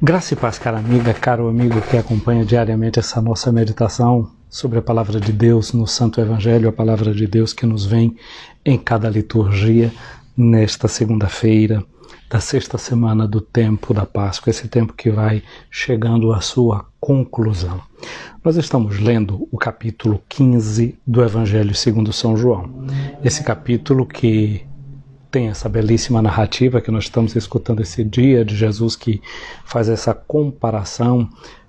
Graça e paz, cara amiga, caro amigo que acompanha diariamente essa nossa meditação sobre a Palavra de Deus no Santo Evangelho, a Palavra de Deus que nos vem em cada liturgia nesta segunda-feira da sexta semana do tempo da Páscoa, esse tempo que vai chegando à sua conclusão. Nós estamos lendo o capítulo 15 do Evangelho segundo São João. Esse capítulo que tem essa belíssima narrativa que nós estamos escutando esse dia de Jesus que faz essa comparação,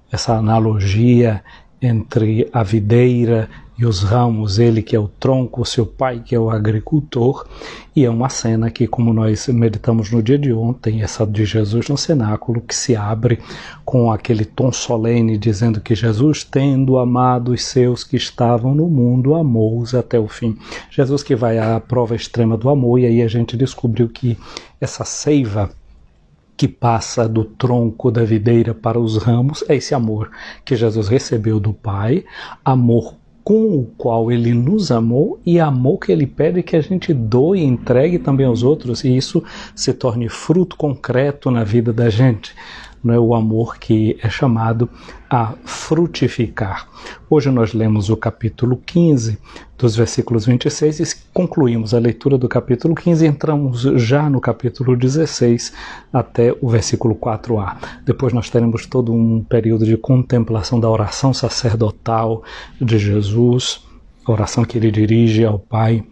essa analogia entre a videira e os ramos, ele que é o tronco, o seu pai que é o agricultor, e é uma cena que, como nós meditamos no dia de ontem, essa de Jesus no cenáculo, que se abre com aquele tom solene dizendo que Jesus, tendo amado os seus que estavam no mundo, amou-os até o fim. Jesus que vai à prova extrema do amor, e aí a gente descobriu que essa seiva que passa do tronco da videira para os ramos é esse amor que Jesus recebeu do Pai, amor com o qual ele nos amou e amor que ele pede que a gente doe e entregue também aos outros, e isso se torne fruto concreto na vida da gente. Não é o amor que é chamado a frutificar. Hoje nós lemos o capítulo 15, dos versículos 26, e concluímos a leitura do capítulo 15 e entramos já no capítulo 16 até o versículo 4a. Depois nós teremos todo um período de contemplação da oração sacerdotal de Jesus, a oração que ele dirige ao Pai,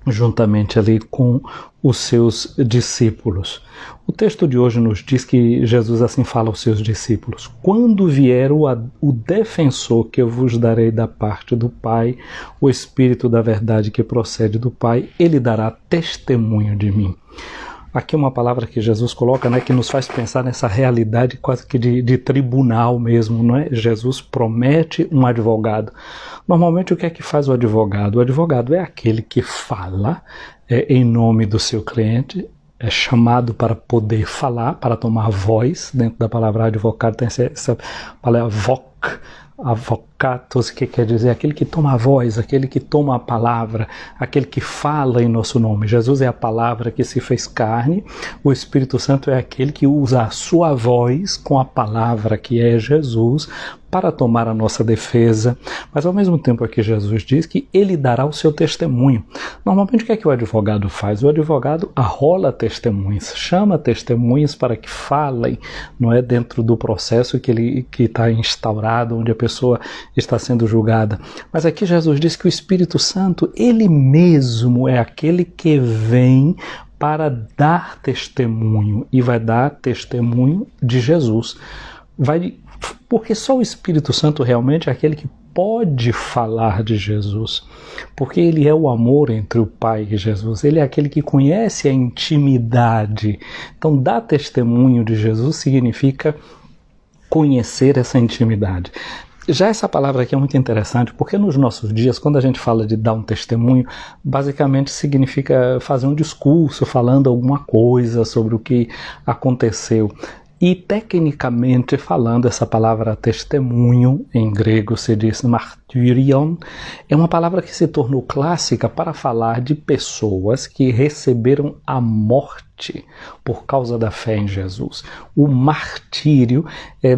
juntamente ali com os seus discípulos. O texto de hoje nos diz que Jesus assim fala aos seus discípulos: quando vier o defensor que eu vos darei da parte do Pai, o Espírito da verdade que procede do Pai, ele dará testemunho de mim. Aqui uma palavra que Jesus coloca, né, que nos faz pensar nessa realidade quase que de tribunal mesmo, não é? Jesus promete um advogado. Normalmente o que é que faz o advogado? O advogado é aquele que fala em nome do seu cliente, é chamado para poder falar, para tomar voz. Dentro da palavra advogado tem essa palavra avocatos, que quer dizer aquele que toma a voz, aquele que toma a palavra, aquele que fala em nosso nome. Jesus é a palavra que se fez carne, o Espírito Santo é aquele que usa a sua voz com a palavra que é Jesus para tomar a nossa defesa, mas ao mesmo tempo aqui Jesus diz que ele dará o seu testemunho. Normalmente o que é que o advogado faz? O advogado arrola testemunhas, chama testemunhas para que falem, não é, dentro do processo que está instaurado, onde a pessoa está sendo julgada. Mas aqui Jesus diz que o Espírito Santo, ele mesmo é aquele que vem para dar testemunho, e vai dar testemunho de Jesus. Porque só o Espírito Santo realmente é aquele que pode falar de Jesus, porque ele é o amor entre o Pai e Jesus, ele é aquele que conhece a intimidade. Então, dar testemunho de Jesus significa conhecer essa intimidade. Já essa palavra aqui é muito interessante, porque nos nossos dias, quando a gente fala de dar um testemunho, basicamente significa fazer um discurso falando alguma coisa sobre o que aconteceu. E tecnicamente falando, essa palavra testemunho, em grego se diz martyrion, é uma palavra que se tornou clássica para falar de pessoas que receberam a morte por causa da fé em Jesus. O martírio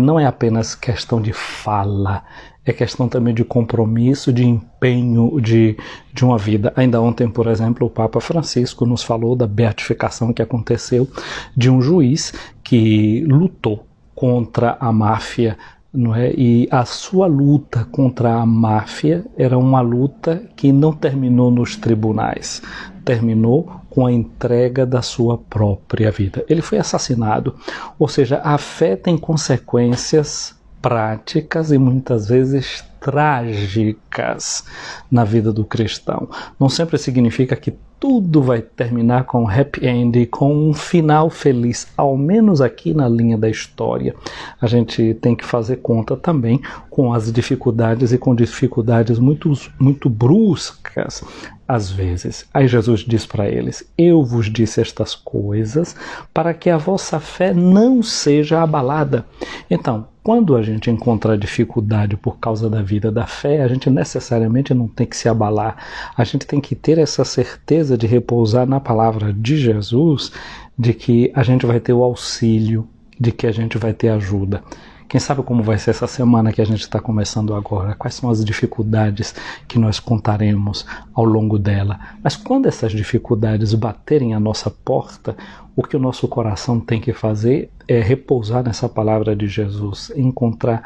não é apenas questão de fala, é questão também de compromisso, de empenho de uma vida. Ainda ontem, por exemplo, o Papa Francisco nos falou da beatificação que aconteceu de um juiz que lutou contra a máfia, não é? E a sua luta contra a máfia era uma luta que não terminou nos tribunais, terminou com a entrega da sua própria vida. Ele foi assassinado, ou seja, a fé tem consequências práticas e muitas vezes trágicas na vida do cristão. Não sempre significa que tudo vai terminar com um happy end, com um final feliz, ao menos aqui na linha da história. A gente tem que fazer conta também com as dificuldades e com dificuldades muito bruscas às vezes. Aí Jesus diz para eles: eu vos disse estas coisas para que a vossa fé não seja abalada. Então, quando a gente encontra dificuldade por causa da vida da fé, a gente necessariamente não tem que se abalar. A gente tem que ter essa certeza de repousar na palavra de Jesus, de que a gente vai ter o auxílio de que a gente vai ter ajuda. Quem sabe como vai ser essa semana que a gente está começando agora? Quais são as dificuldades que nós contaremos ao longo dela? Mas quando essas dificuldades baterem à nossa porta, o que o nosso coração tem que fazer é repousar nessa palavra de Jesus, encontrar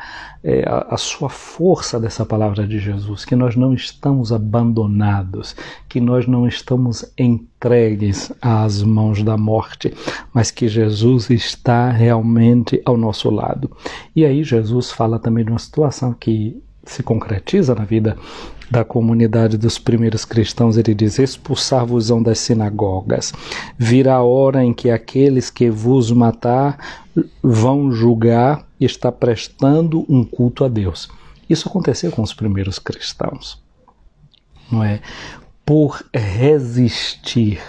a sua força dessa palavra de Jesus, que nós não estamos abandonados, que nós não estamos entregues às mãos da morte, mas que Jesus está realmente ao nosso lado. E aí Jesus fala também de uma situação que se concretiza na vida da comunidade dos primeiros cristãos. Ele diz: expulsar-vos-ão das sinagogas, virá a hora em que aqueles que vos matar vão julgar e está prestando um culto a Deus. Isso aconteceu com os primeiros cristãos, não é? Por resistir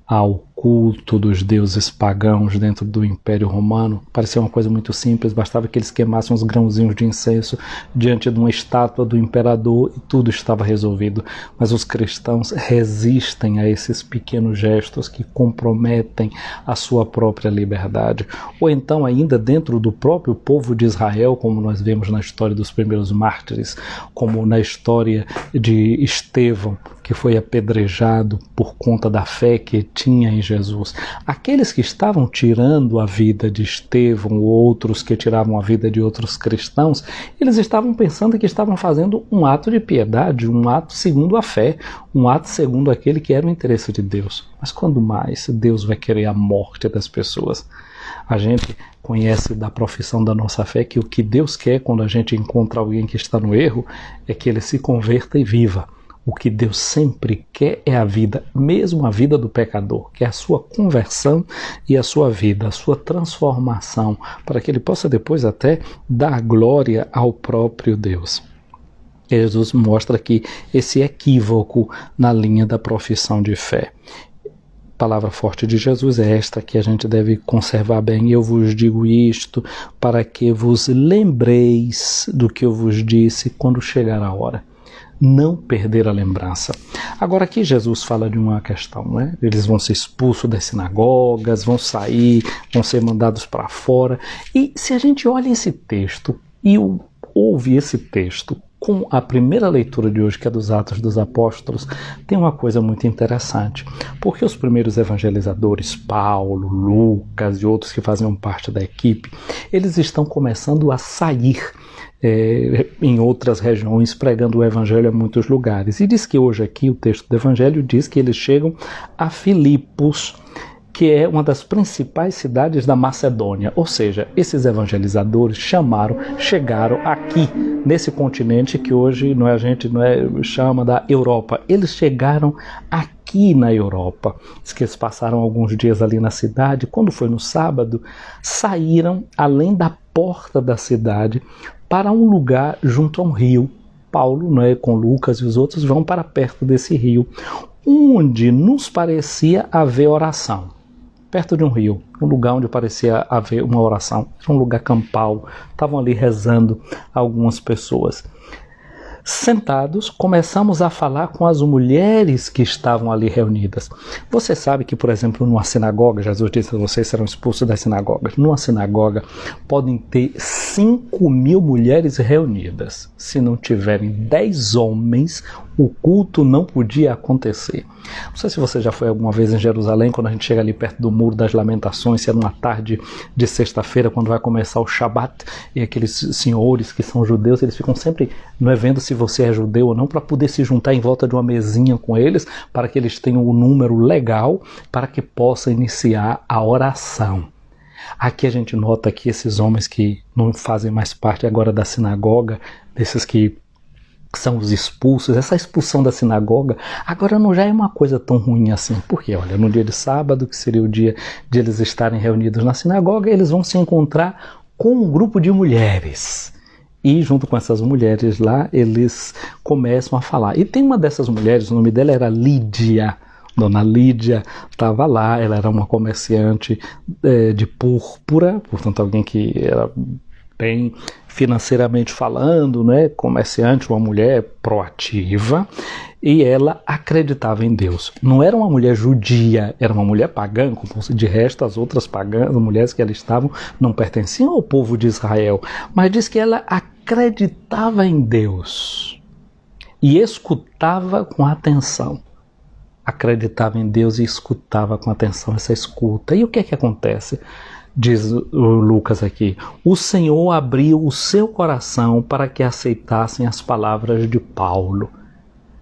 ao culto dos deuses pagãos dentro do Império Romano, parecia uma coisa muito simples, bastava que eles queimassem uns grãozinhos de incenso diante de uma estátua do imperador e tudo estava resolvido. Mas os cristãos resistem a esses pequenos gestos que comprometem a sua própria liberdade. Ou então ainda dentro do próprio povo de Israel, como nós vemos na história dos primeiros mártires, como na história de Estevão, que foi apedrejado por conta da fé que tinha em Jesus. Aqueles que estavam tirando a vida de Estevão, outros que tiravam a vida de outros cristãos, eles estavam pensando que estavam fazendo um ato de piedade, um ato segundo a fé, um ato segundo aquele que era o interesse de Deus. Mas quando mais Deus vai querer a morte das pessoas? A gente conhece da profissão da nossa fé que o que Deus quer quando a gente encontra alguém que está no erro é que ele se converta e viva. O que Deus sempre quer é a vida, mesmo a vida do pecador, que é a sua conversão e a sua vida, a sua transformação, para que ele possa depois até dar glória ao próprio Deus. Jesus mostra aqui esse equívoco na linha da profissão de fé. A palavra forte de Jesus é esta que a gente deve conservar bem. Eu vos digo isto para que vos lembreis do que eu vos disse quando chegar a hora. Não perder a lembrança. Agora aqui Jesus fala de uma questão, né? Eles vão ser expulsos das sinagogas, vão sair, vão ser mandados para fora. E se a gente olha esse texto e ouve esse texto com a primeira leitura de hoje, que é dos Atos dos Apóstolos, tem uma coisa muito interessante. Porque os primeiros evangelizadores, Paulo, Lucas e outros que faziam parte da equipe, eles estão começando a sair em outras regiões, pregando o evangelho a muitos lugares. E diz que hoje aqui o texto do evangelho diz que eles chegam a Filipos, que é uma das principais cidades da Macedônia. Ou seja, esses evangelizadores chegaram aqui, nesse continente que hoje a gente chama da Europa. Eles chegaram aqui na Europa. Diz que eles passaram alguns dias ali na cidade. Quando foi no sábado, saíram além da porta da cidade para um lugar junto a um rio. Paulo, com Lucas e os outros, vão para perto desse rio, onde nos parecia haver oração. Perto de um rio, um lugar onde parecia haver uma oração. Era um lugar campal, estavam ali rezando algumas pessoas. Sentados, começamos a falar com as mulheres que estavam ali reunidas. Você sabe que, por exemplo, numa sinagoga, Jesus disse que vocês serão expulsos das sinagogas. Numa sinagoga podem ter 5.000 mulheres reunidas. Se não tiverem 10 homens, o culto não podia acontecer. Não sei se você já foi alguma vez em Jerusalém, quando a gente chega ali perto do Muro das Lamentações, se é numa tarde de sexta-feira, quando vai começar o Shabat, e aqueles senhores que são judeus, eles ficam sempre vendo se você é judeu ou não, para poder se juntar em volta de uma mesinha com eles, para que eles tenham o número legal, para que possa iniciar a oração. Aqui a gente nota que esses homens que não fazem mais parte agora da sinagoga, desses que são os expulsos, essa expulsão da sinagoga, agora não já é uma coisa tão ruim assim, porque olha, no dia de sábado, que seria o dia de eles estarem reunidos na sinagoga, eles vão se encontrar com um grupo de mulheres. E junto com essas mulheres lá, eles começam a falar. E tem uma dessas mulheres, o nome dela era Lídia. Dona Lídia estava lá, ela era uma comerciante de púrpura, portanto alguém que era bem financeiramente falando, comerciante, uma mulher proativa, e ela acreditava em Deus. Não era uma mulher judia, era uma mulher pagã, como de resto as outras pagãs, as mulheres que ali estavam, não pertenciam ao povo de Israel, mas diz que ela acreditava em Deus e escutava com atenção. Acreditava em Deus e escutava com atenção essa escuta. E o que é que acontece? Diz o Lucas aqui, o Senhor abriu o seu coração para que aceitassem as palavras de Paulo.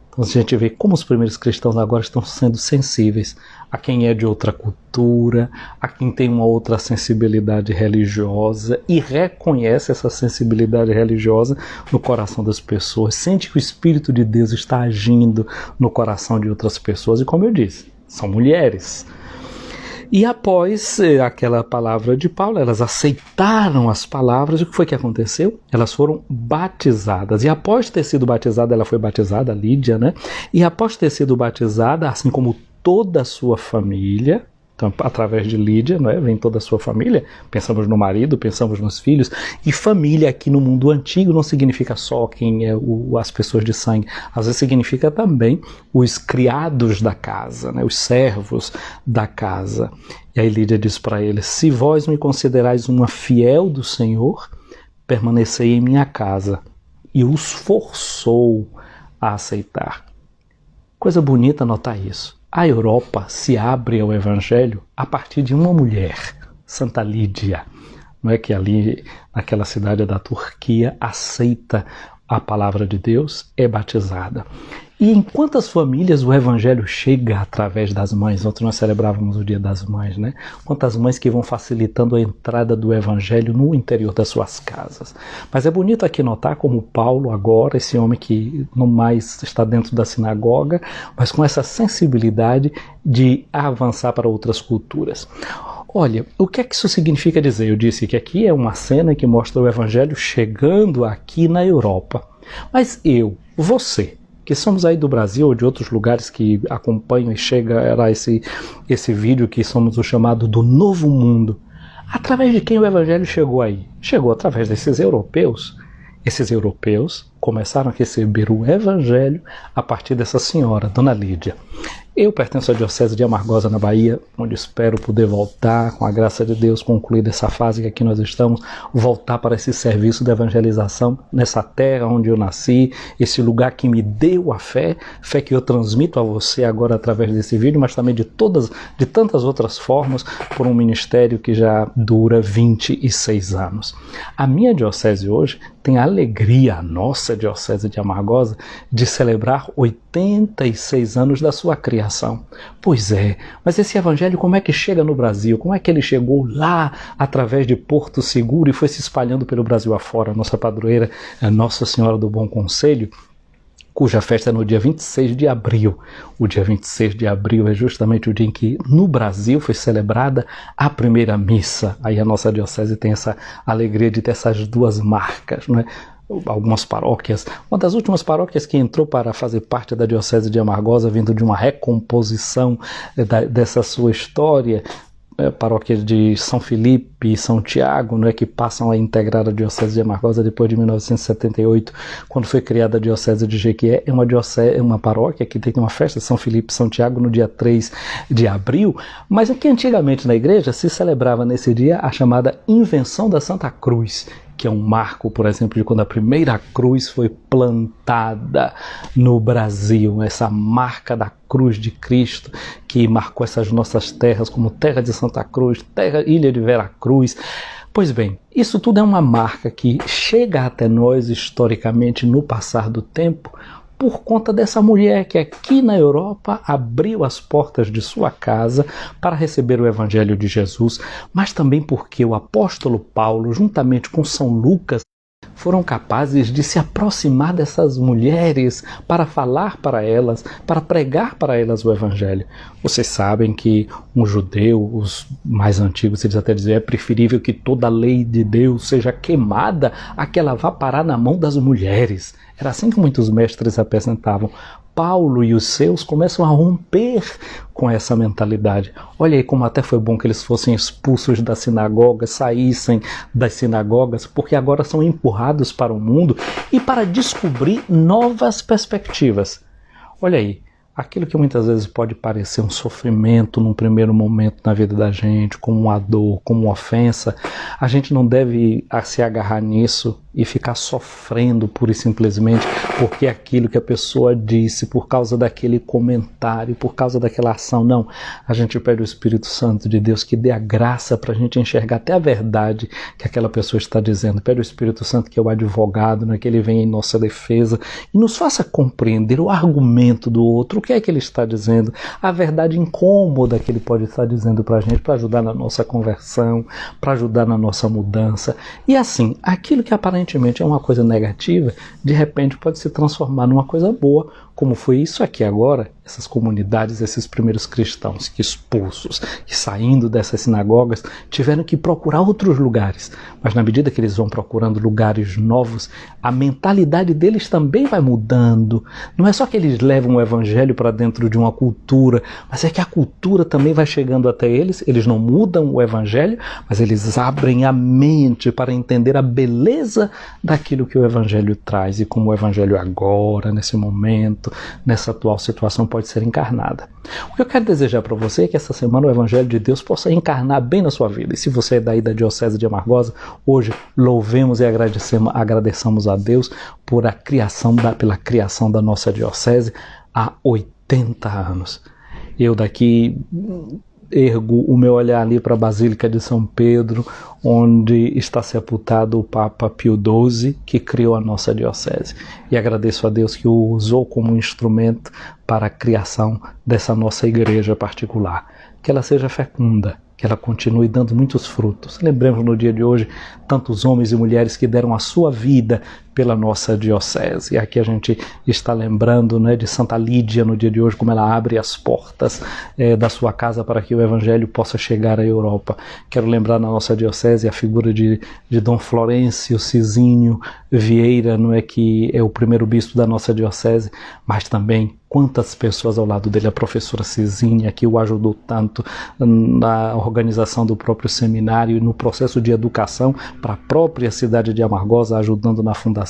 Então a gente vê como os primeiros cristãos agora estão sendo sensíveis a quem é de outra cultura, a quem tem uma outra sensibilidade religiosa e reconhece essa sensibilidade religiosa no coração das pessoas, sente que o Espírito de Deus está agindo no coração de outras pessoas e, como eu disse, são mulheres. E após aquela palavra de Paulo, elas aceitaram as palavras, e o que foi que aconteceu? Elas foram batizadas, e após ter sido batizada, ela foi batizada, Lídia, né? E após ter sido batizada, assim como toda a sua família, então, através de Lídia, não é? Vem toda a sua família, pensamos no marido, pensamos nos filhos, e família aqui no mundo antigo não significa só quem é as pessoas de sangue, às vezes significa também os criados da casa, né? Os servos da casa. E aí Lídia diz para eles, se vós me considerais uma fiel do Senhor, permanecei em minha casa, e os forçou a aceitar. Coisa bonita notar isso. A Europa se abre ao Evangelho a partir de uma mulher, Santa Lídia, não é, que ali naquela cidade da Turquia aceita a palavra de Deus, é batizada. E em quantas famílias o Evangelho chega através das mães? Ontem nós celebrávamos o Dia das Mães, né? Quantas mães que vão facilitando a entrada do Evangelho no interior das suas casas. Mas é bonito aqui notar como Paulo agora, esse homem que não mais está dentro da sinagoga, mas com essa sensibilidade de avançar para outras culturas. Olha, o que é que isso significa dizer? Eu disse que aqui é uma cena que mostra o Evangelho chegando aqui na Europa. Mas você, que somos aí do Brasil ou de outros lugares que acompanham e chega a esse vídeo que somos o chamado do Novo Mundo, através de quem o Evangelho chegou aí? Chegou através desses europeus. Esses europeus começaram a receber o Evangelho a partir dessa senhora, Dona Lídia. Eu pertenço à Diocese de Amargosa, na Bahia, onde espero poder voltar, com a graça de Deus, concluir dessa fase que aqui nós estamos, voltar para esse serviço de evangelização nessa terra onde eu nasci, esse lugar que me deu a fé que eu transmito a você agora através desse vídeo, mas também de tantas outras formas, por um ministério que já dura 26 anos. A minha diocese hoje tem a alegria, a nossa Diocese de Amargosa, de celebrar 86 anos da sua criação. Pois é, mas esse evangelho como é que chega no Brasil? Como é que ele chegou lá através de Porto Seguro e foi se espalhando pelo Brasil afora? Nossa padroeira, a Nossa Senhora do Bom Conselho, cuja festa é no dia 26 de abril. O dia 26 de abril é justamente o dia em que no Brasil foi celebrada a primeira missa. Aí a nossa diocese tem essa alegria de ter essas duas marcas, não é? Algumas paróquias, uma das últimas paróquias que entrou para fazer parte da Diocese de Amargosa, vindo de uma recomposição dessa sua história, paróquia de São Felipe e São Tiago, não é, que passam a integrar a Diocese de Amargosa depois de 1978, quando foi criada a Diocese de Jequié. É uma paróquia que tem uma festa de São Felipe e São Tiago no dia 3 de abril, mas aqui antigamente na igreja se celebrava nesse dia a chamada Invenção da Santa Cruz, que é um marco, por exemplo, de quando a primeira cruz foi plantada no Brasil, essa marca da cruz de Cristo, que marcou essas nossas terras como terra de Santa Cruz, ilha de Vera Cruz. Pois bem, isso tudo é uma marca que chega até nós historicamente no passar do tempo, por conta dessa mulher que aqui na Europa abriu as portas de sua casa para receber o Evangelho de Jesus, mas também porque o apóstolo Paulo, juntamente com São Lucas, foram capazes de se aproximar dessas mulheres para falar para elas, para pregar para elas o Evangelho. Vocês sabem que um judeu, os mais antigos, eles até diziam, é preferível que toda a lei de Deus seja queimada a que ela vá parar na mão das mulheres. Era assim que muitos mestres apresentavam. Paulo e os seus começam a romper com essa mentalidade. Olha aí como até foi bom que eles fossem expulsos da sinagoga, saíssem das sinagogas, porque agora são empurrados para o mundo e para descobrir novas perspectivas. Olha aí, aquilo que muitas vezes pode parecer um sofrimento num primeiro momento na vida da gente, como uma dor, como uma ofensa, a gente não deve se agarrar nisso e ficar sofrendo pura e simplesmente porque aquilo que a pessoa disse, por causa daquele comentário, por causa daquela ação. Não, a gente pede ao Espírito Santo de Deus que dê a graça para a gente enxergar até a verdade que aquela pessoa está dizendo. Pede ao Espírito Santo, que é o advogado, né, que ele venha em nossa defesa e nos faça compreender o argumento do outro, o que é que ele está dizendo, a verdade incômoda que ele pode estar dizendo para a gente, para ajudar na nossa conversão, para ajudar na nossa mudança. E assim, aquilo que aparentemente é uma coisa negativa, de repente pode se transformar numa coisa boa, como foi isso aqui agora, essas comunidades, esses primeiros cristãos que expulsos, que saindo dessas sinagogas, tiveram que procurar outros lugares. Mas na medida que eles vão procurando lugares novos, a mentalidade deles também vai mudando. Não é só que eles levam o evangelho para dentro de uma cultura, mas é que a cultura também vai chegando até eles. Eles não mudam o evangelho, mas eles abrem a mente para entender a beleza daquilo que o evangelho traz e como o evangelho agora, nesse momento, nessa atual situação, pode ser encarnada. O que eu quero desejar para você é que essa semana o Evangelho de Deus possa encarnar bem na sua vida. E se você é daí da Diocese de Amargosa, hoje louvemos e agradeçamos a Deus pela criação da nossa Diocese há 80 anos. Eu daqui ergo o meu olhar ali para a Basílica de São Pedro, onde está sepultado o Papa Pio XII, que criou a nossa diocese. E agradeço a Deus que o usou como instrumento para a criação dessa nossa igreja particular. Que ela seja fecunda, que ela continue dando muitos frutos. Lembremos no dia de hoje tantos homens e mulheres que deram a sua vida pela nossa diocese. E aqui a gente está lembrando, né, de Santa Lídia no dia de hoje, como ela abre as portas da sua casa para que o Evangelho possa chegar à Europa. Quero lembrar na nossa diocese a figura de Dom Florencio Cizinho Vieira, não é, que é o primeiro bispo da nossa diocese, mas também quantas pessoas ao lado dele, a professora Cizinha, que o ajudou tanto na organização do próprio seminário e no processo de educação para a própria cidade de Amargosa, ajudando na fundação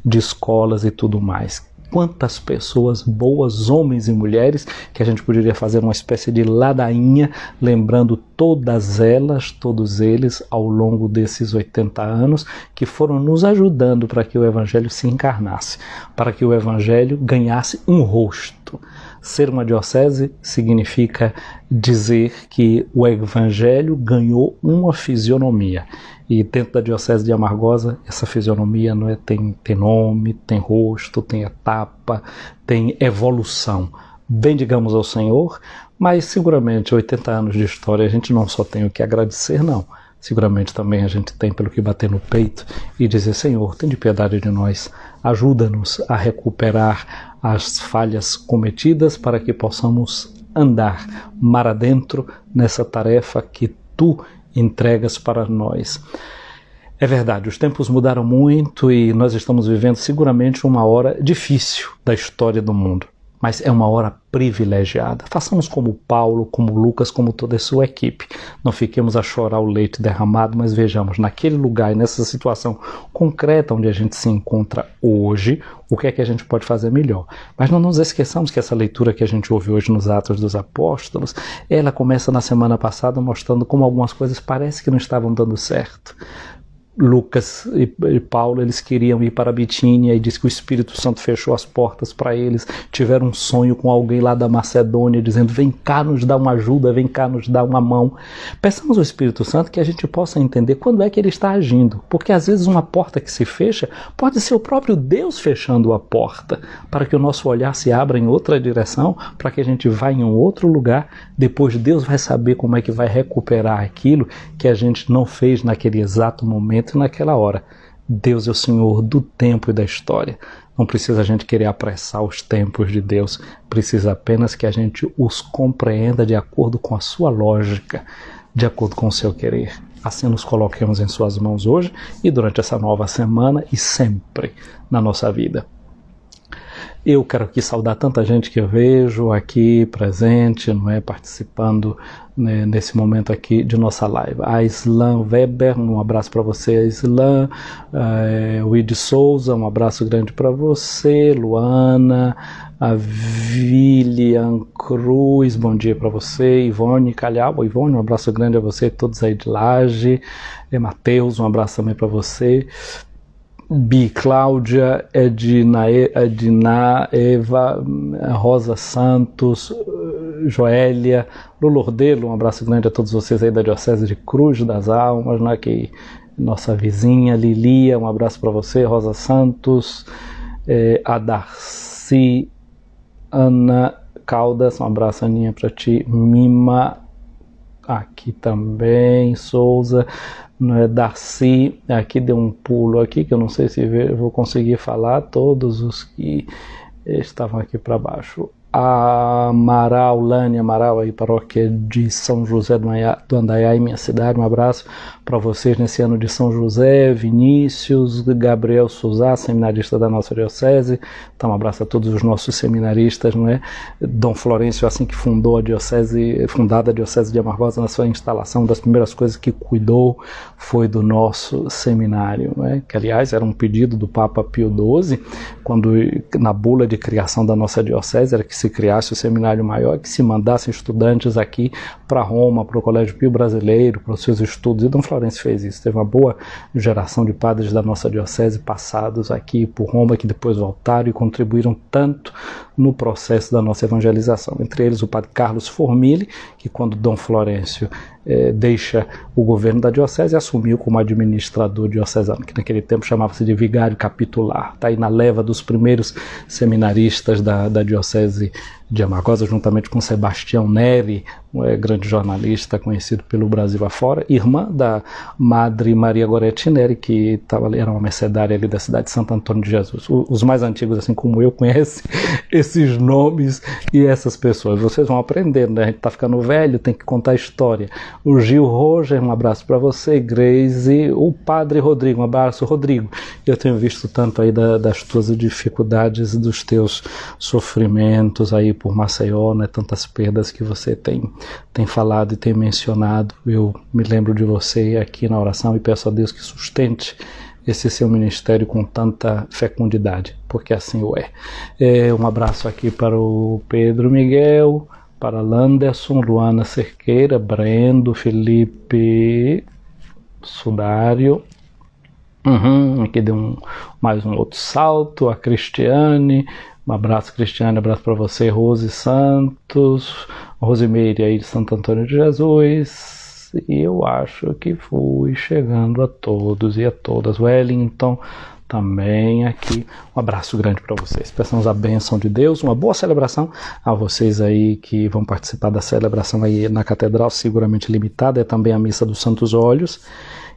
de escolas e tudo mais. Quantas pessoas boas, homens e mulheres, que a gente poderia fazer uma espécie de ladainha, lembrando todas elas, todos eles, ao longo desses 80 anos, que foram nos ajudando para que o Evangelho se encarnasse, para que o Evangelho ganhasse um rosto. Ser uma diocese significa dizer que o Evangelho ganhou uma fisionomia. E dentro da Diocese de Amargosa, essa fisionomia não é, tem nome, tem rosto, tem etapa, tem evolução. Bendigamos ao Senhor, mas seguramente 80 anos de história a gente não só tem o que agradecer, não. Seguramente também a gente tem pelo que bater no peito e dizer: Senhor, tem de piedade de nós, ajuda-nos a recuperar as falhas cometidas para que possamos andar mar adentro nessa tarefa que Tu entregas para nós. É verdade, os tempos mudaram muito e nós estamos vivendo seguramente uma hora difícil da história do mundo, mas é uma hora privilegiada. Façamos como Paulo, como Lucas, como toda a sua equipe. Não fiquemos a chorar o leite derramado, mas vejamos naquele lugar e nessa situação concreta onde a gente se encontra hoje, o que é que a gente pode fazer melhor. Mas não nos esqueçamos que essa leitura que a gente ouve hoje nos Atos dos Apóstolos, ela começa na semana passada mostrando como algumas coisas parece que não estavam dando certo. Lucas e Paulo, eles queriam ir para a Bitínia e diz que o Espírito Santo fechou as portas para eles, tiveram um sonho com alguém lá da Macedônia dizendo: vem cá nos dar uma ajuda, vem cá nos dar uma mão. Peçamos ao Espírito Santo que a gente possa entender quando é que ele está agindo, porque às vezes uma porta que se fecha pode ser o próprio Deus fechando a porta, para que o nosso olhar se abra em outra direção, para que a gente vá em um outro lugar. Depois Deus vai saber como é que vai recuperar aquilo que a gente não fez naquele exato momento, naquela hora. Deus é o Senhor do tempo e da história. Não precisa a gente querer apressar os tempos de Deus, precisa apenas que a gente os compreenda de acordo com a sua lógica, de acordo com o seu querer. Assim nos coloquemos em suas mãos hoje e durante essa nova semana e sempre na nossa vida. Eu quero aqui saudar tanta gente que eu vejo aqui presente, não é, participando, né, nesse momento aqui de nossa live. A Islan Weber, um abraço para você, Islan. O Id Souza, um abraço grande para você. Luana, a William Cruz, bom dia para você. Ivone Calhau, Ivone, um abraço grande a você, todos aí de Laje. Matheus, um abraço também para você. Bi, Cláudia, Edna, Eva, Rosa Santos, Joélia, Lula Ordelo, um abraço grande a todos vocês aí da Diocese de Cruz das Almas, né, que nossa vizinha, Lilia, um abraço para você, Rosa Santos, a Darcy, Ana Caldas, um abraço, Aninha, para ti, Mima, aqui também, Souza, não é, Darcy, aqui deu um pulo aqui, que eu não sei se vou conseguir falar todos os que estavam aqui para baixo. A Amaral, Lânia Amaral, aí, paróquia de São José do Andaiá, em minha cidade, um abraço para vocês nesse ano de São José. Vinícius, Gabriel Souza, seminarista da nossa diocese, então um abraço a todos os nossos seminaristas, não é? Dom Florencio, assim que fundou a diocese, fundada a diocese de Amargosa, na sua instalação, uma das primeiras coisas que cuidou foi do nosso seminário, não é? Que aliás era um pedido do Papa Pio XII, quando na bula de criação da nossa diocese, era que se criasse o seminário maior, que se mandassem estudantes aqui para Roma, para o Colégio Pio Brasileiro, para os seus estudos, e Dom Florencio fez isso. Teve uma boa geração de padres da nossa diocese passados aqui por Roma, que depois voltaram e contribuíram tanto no processo da nossa evangelização. Entre eles o padre Carlos Formili, que quando Dom Florencio deixa o governo da diocese, assumiu como administrador diocesano, que naquele tempo chamava-se de vigário capitular. Está aí na leva dos primeiros seminaristas da diocese de Amargosa, juntamente com Sebastião Neri, grande jornalista conhecido pelo Brasil afora, irmã da Madre Maria Goretti Neri, que era uma mercedária ali da cidade de Santo Antônio de Jesus. Os mais antigos, assim como eu, conhecem esses nomes e essas pessoas. Vocês vão aprendendo, né? A gente está ficando velho, tem que contar história. O Gil Roger, um abraço para você. Grace, o Padre Rodrigo, um abraço, Rodrigo. Eu tenho visto tanto aí das tuas dificuldades, dos teus sofrimentos aí por Maceió, né? Tantas perdas que você tem falado e tem mencionado. Eu me lembro de você aqui na oração e peço a Deus que sustente esse seu ministério com tanta fecundidade, porque assim o é. Um abraço aqui para o Pedro Miguel, para Landerson, Luana Cerqueira, Brendo, Felipe Sudário. Aqui deu mais um outro salto. A Cristiane, um abraço, Cristiane, abraço para você. Rose Santos, Rosimeire aí de Santo Antônio de Jesus. E eu acho que fui chegando a todos e a todas. Wellington também aqui. Um abraço grande para vocês. Peçamos a bênção de Deus, uma boa celebração a vocês aí que vão participar da celebração aí na Catedral, seguramente limitada. É também a Missa dos Santos Óleos.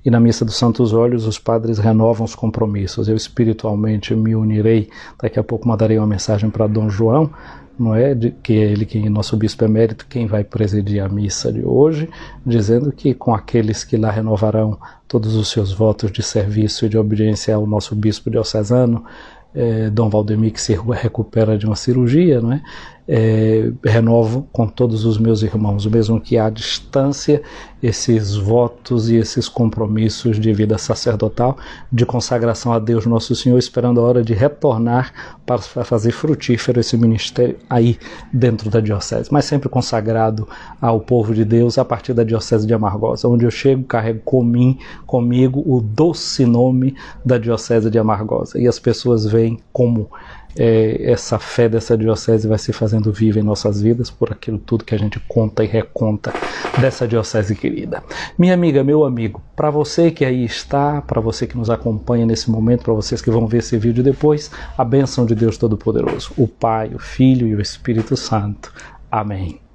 E na Missa dos Santos Óleos os padres renovam os compromissos. Eu espiritualmente me unirei. Daqui a pouco mandarei uma mensagem para Dom João, não é? Que é ele, que nosso bispo emérito, quem vai presidir a missa de hoje, dizendo que com aqueles que lá renovarão todos os seus votos de serviço e de obediência ao nosso bispo diocesano, Dom Valdemir, que se recupera de uma cirurgia, não é? Renovo com todos os meus irmãos, mesmo que à distância, esses votos e esses compromissos de vida sacerdotal, de consagração a Deus Nosso Senhor, esperando a hora de retornar para fazer frutífero esse ministério aí dentro da diocese, mas sempre consagrado ao povo de Deus a partir da diocese de Amargosa, onde eu chego, carrego comigo o doce nome da diocese de Amargosa, e as pessoas veem como essa fé dessa diocese vai se fazendo viva em nossas vidas por aquilo tudo que a gente conta e reconta dessa diocese querida. Minha amiga, meu amigo, para você que aí está, para você que nos acompanha nesse momento, para vocês que vão ver esse vídeo depois, a bênção de Deus Todo-Poderoso, o Pai, o Filho e o Espírito Santo. Amém.